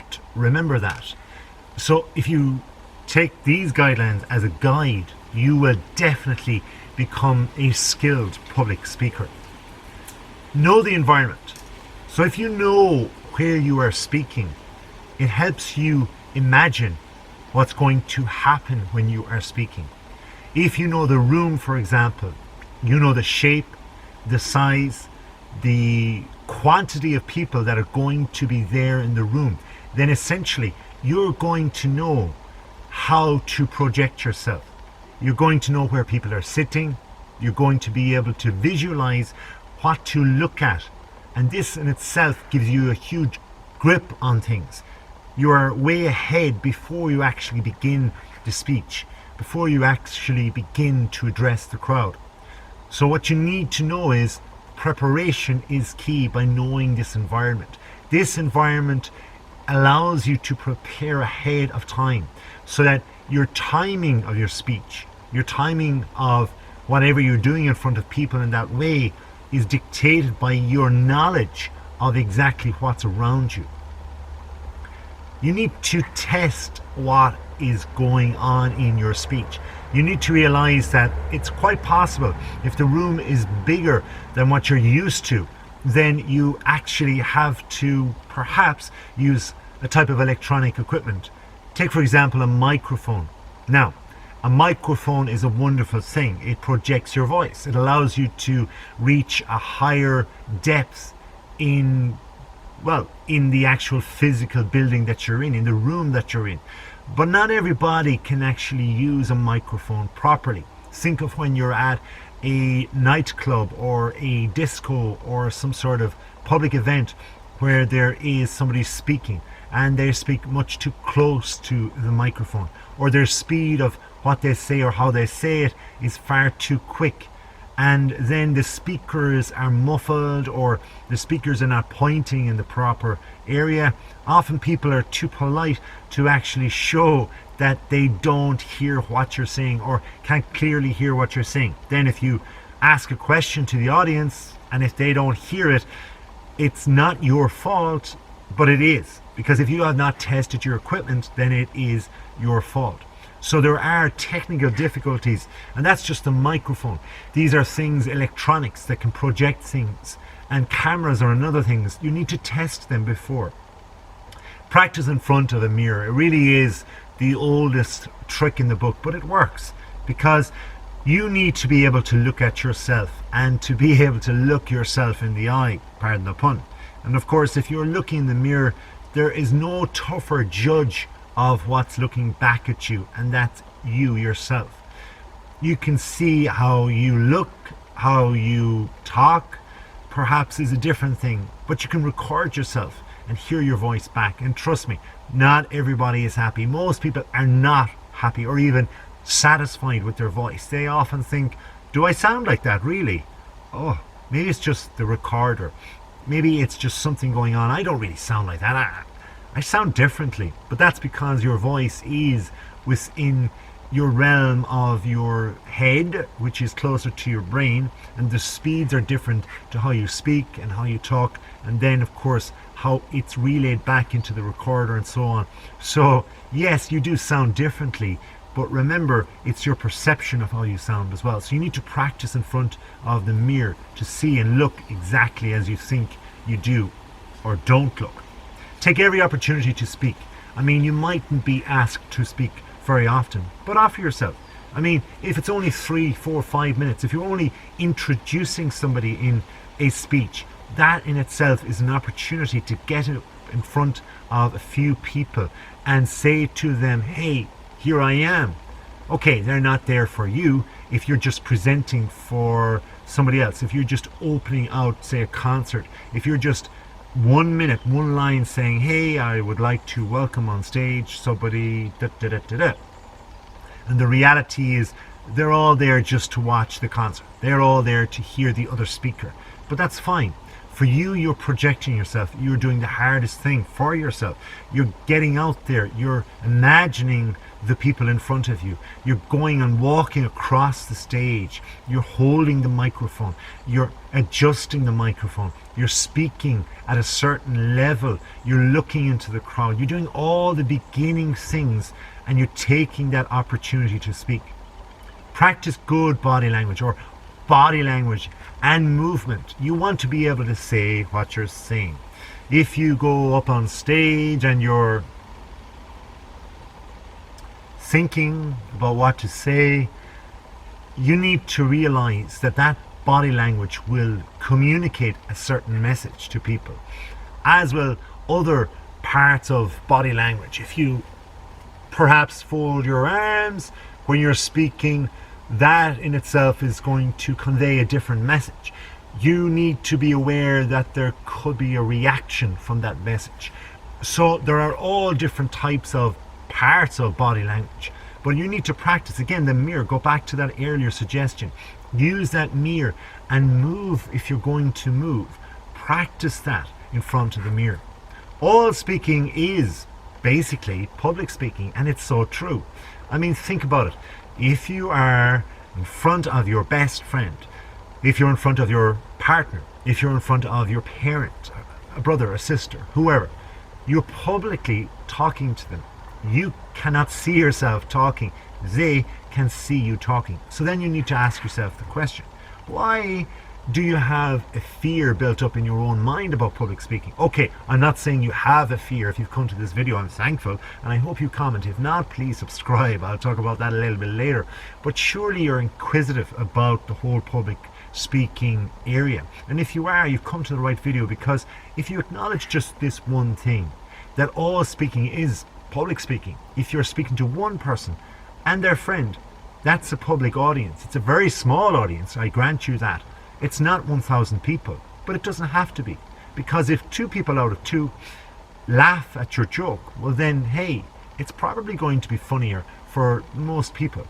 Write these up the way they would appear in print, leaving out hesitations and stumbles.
start. Remember that. So if you take these guidelines as a guide, you will definitely become a skilled public speaker. Know the environment. So if you know where you are speaking, it helps you imagine what's going to happen when you are speaking. If you know the room, for example, you know the shape, the size, the quantity of people that are going to be there in the room, then essentially you're going to know how to project yourself. You're going to know where people are sitting. You're going to be able to visualize what to look at. And this in itself gives you a huge grip on things. You are way ahead before you actually begin the speech, before you actually begin to address the crowd. So what you need to know is preparation is key by knowing this environment. This environment allows you to prepare ahead of time so that your timing of your speech, your timing of whatever you're doing in front of people in that way is dictated by your knowledge of exactly what's around you. You need to test what is going on in your speech. You need to realize that it's quite possible if the room is bigger than what you're used to, then you actually have to perhaps use a type of electronic equipment. Take, for example, a microphone. Now, a microphone is a wonderful thing. It projects your voice. It allows you to reach a higher depth in the actual physical building that you're in the room that you're in. But not everybody can actually use a microphone properly. Think of when you're at a nightclub or a disco or some sort of public event where there is somebody speaking and they speak much too close to the microphone, or their speed of what they say or how they say it is far too quick, and then the speakers are muffled or the speakers are not pointing in the proper area. Often people are too polite to actually show that they don't hear what you're saying or can't clearly hear what you're saying. Then if you ask a question to the audience and if they don't hear it, it's not your fault, but it is. Because if you have not tested your equipment, then it is your fault. So there are technical difficulties, and that's just the microphone. These are things, electronics that can project things, and cameras are another things. You need to test them before. Practice in front of a mirror. It really is the oldest trick in the book, but it works because you need to be able to look at yourself and to be able to look yourself in the eye, pardon the pun. And of course, if you're looking in the mirror, there is no tougher judge of what's looking back at you, and that's you yourself. You can see how you look, how you talk, perhaps is a different thing, but you can record yourself and hear your voice back. And trust me, not everybody is happy. Most people are not happy or even satisfied with their voice. They often think, do I sound like that really? Oh, maybe it's just the recorder. Maybe it's just something going on. I don't really sound like that. I sound differently. But that's because your voice is within your realm of your head, which is closer to your brain, and the speeds are different to how you speak and how you talk, and then of course how it's relayed back into the recorder and so on. So yes, you do sound differently, but remember, it's your perception of how you sound as well. So you need to practice in front of the mirror to see and look exactly as you think you do or don't look. Take every opportunity to speak. I mean, you mightn't be asked to speak very often, but offer yourself. I mean, if it's only 3, 4, 5 minutes, if you're only introducing somebody in a speech, that in itself is an opportunity to get in front of a few people and say to them, hey, here I am. Okay, they're not there for you if you're just presenting for somebody else, if you're just opening out, say, a concert, if you're just 1 minute, one line saying, hey, I would like to welcome on stage somebody, da da da da da. And the reality is they're all there just to watch the concert. They're all there to hear the other speaker. But that's fine. For you, you're projecting yourself. You're doing the hardest thing for yourself. You're getting out there. You're imagining the people in front of you. You're going and walking across the stage. You're holding the microphone. You're adjusting the microphone. You're speaking at a certain level. You're looking into the crowd. You're doing all the beginning things, and you're taking that opportunity to speak. Practice good body language, or body language and movement. You want to be able to say what you're saying. If you go up on stage and you're thinking about what to say, you need to realize that that body language will communicate a certain message to people, as will other parts of body language. If you perhaps fold your arms when you're speaking, that in itself is going to convey a different message. You need to be aware that there could be a reaction from that message. So there are all different types of parts of body language, but you need to practice. Again, the mirror, go back to that earlier suggestion. Use that mirror and move. If you're going to move, practice that in front of the mirror. All speaking is basically public speaking, and it's so true. I mean, think about it. If you are in front of your best friend, if you're in front of your partner, if you're in front of your parent, a brother, a sister, whoever, you're publicly talking to them. You cannot see yourself talking. They can see you talking. So then you need to ask yourself the question, why do you have a fear built up in your own mind about public speaking? Okay, I'm not saying you have a fear. If you've come to this video, I'm thankful, and I hope you comment. If not, please subscribe. I'll talk about that a little bit later. But surely you're inquisitive about the whole public speaking area. And if you are, you've come to the right video, because if you acknowledge just this one thing, that all speaking is public speaking. If you're speaking to one person and their friend, that's a public audience. It's a very small audience, I grant you that. It's not 1,000 people, but it doesn't have to be. Because if 2 people out of 2 laugh at your joke, well then, hey, it's probably going to be funnier for most people.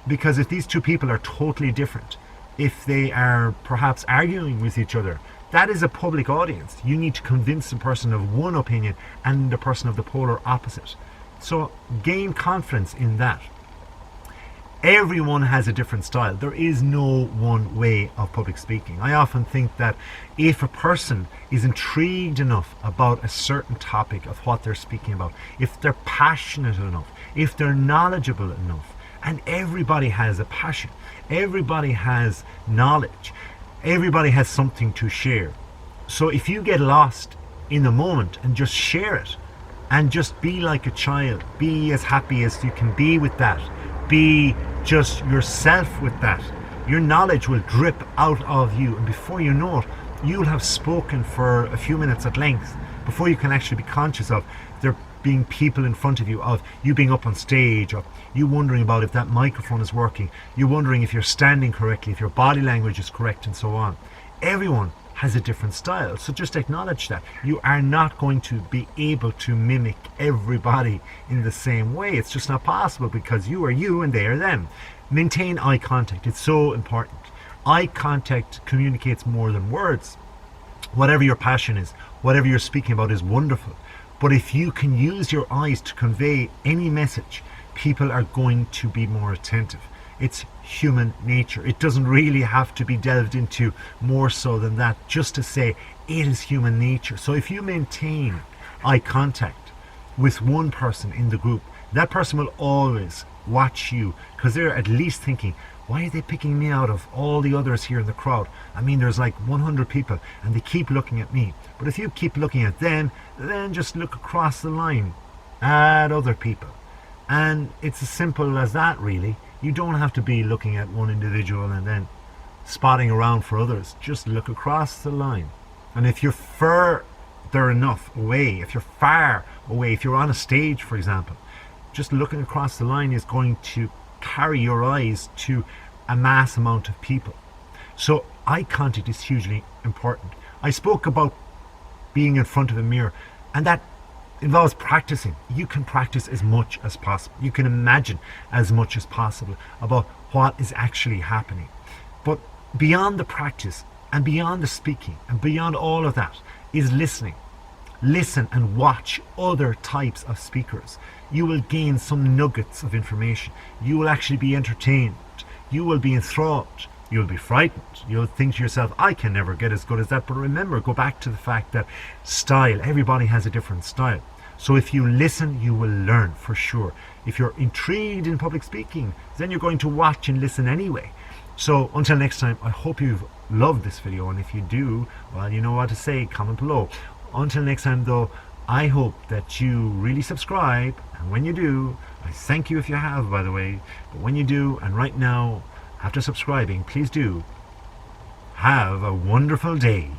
Because if these 2 people are totally different, if they are perhaps arguing with each other, that is a public audience. You need to convince the person of one opinion and the person of the polar opposite. So gain confidence in that. Everyone has a different style. There is no one way of public speaking. I often think that if a person is intrigued enough about a certain topic of what they're speaking about, if they're passionate enough, if they're knowledgeable enough, and everybody has a passion, everybody has knowledge, everybody has something to share. So if you get lost in the moment and just share it, and just be like a child, be as happy as you can be with that, be just yourself with that, your knowledge will drip out of you, and before you know it, you'll have spoken for a few minutes at length before you can actually be conscious of there being people in front of you, of you being up on stage, of you wondering about if that microphone is working, you wondering if you're standing correctly, if your body language is correct, and so on. Everyone has a different style, so just acknowledge that. You are not going to be able to mimic everybody in the same way. It's just not possible, because you are you and they are them. Maintain eye contact. It's so important. Eye contact communicates more than words. Whatever your passion is, whatever you're speaking about is wonderful. But if you can use your eyes to convey any message, people are going to be more attentive. It's human nature. It doesn't really have to be delved into more so than that, just to say it is human nature. So if you maintain eye contact with one person in the group, that person will always watch you, because they're at least thinking, why are they picking me out of all the others here in the crowd? I mean, there's like 100 people and they keep looking at me. But if you keep looking at them, then just look across the line at other people. And it's as simple as that, really. You don't have to be looking at one individual and then spotting around for others. Just look across the line. And if you're further enough away, if you're far away, if you're on a stage, for example, just looking across the line is going to carry your eyes to a mass amount of people. So eye contact is hugely important. I spoke about being in front of a mirror, and that involves practicing. You can practice as much as possible. You can imagine as much as possible about what is actually happening. But beyond the practice, And beyond the speaking and beyond all of that is listening. Listen and watch other types of speakers. You will gain some nuggets of information. You will actually be entertained. You will be enthralled. You'll be frightened. You'll think to yourself, I can never get as good as that. But remember, go back to the fact that style, everybody has a different style. So if you listen, you will learn for sure. If you're intrigued in public speaking, then you're going to watch and listen anyway. So until next time, I hope you've loved this video. And if you do, well, you know what to say, comment below. Until next time though, I hope that you really subscribe. And when you do, I thank you if you have, by the way. But when you do, and right now, after subscribing, please do have a wonderful day.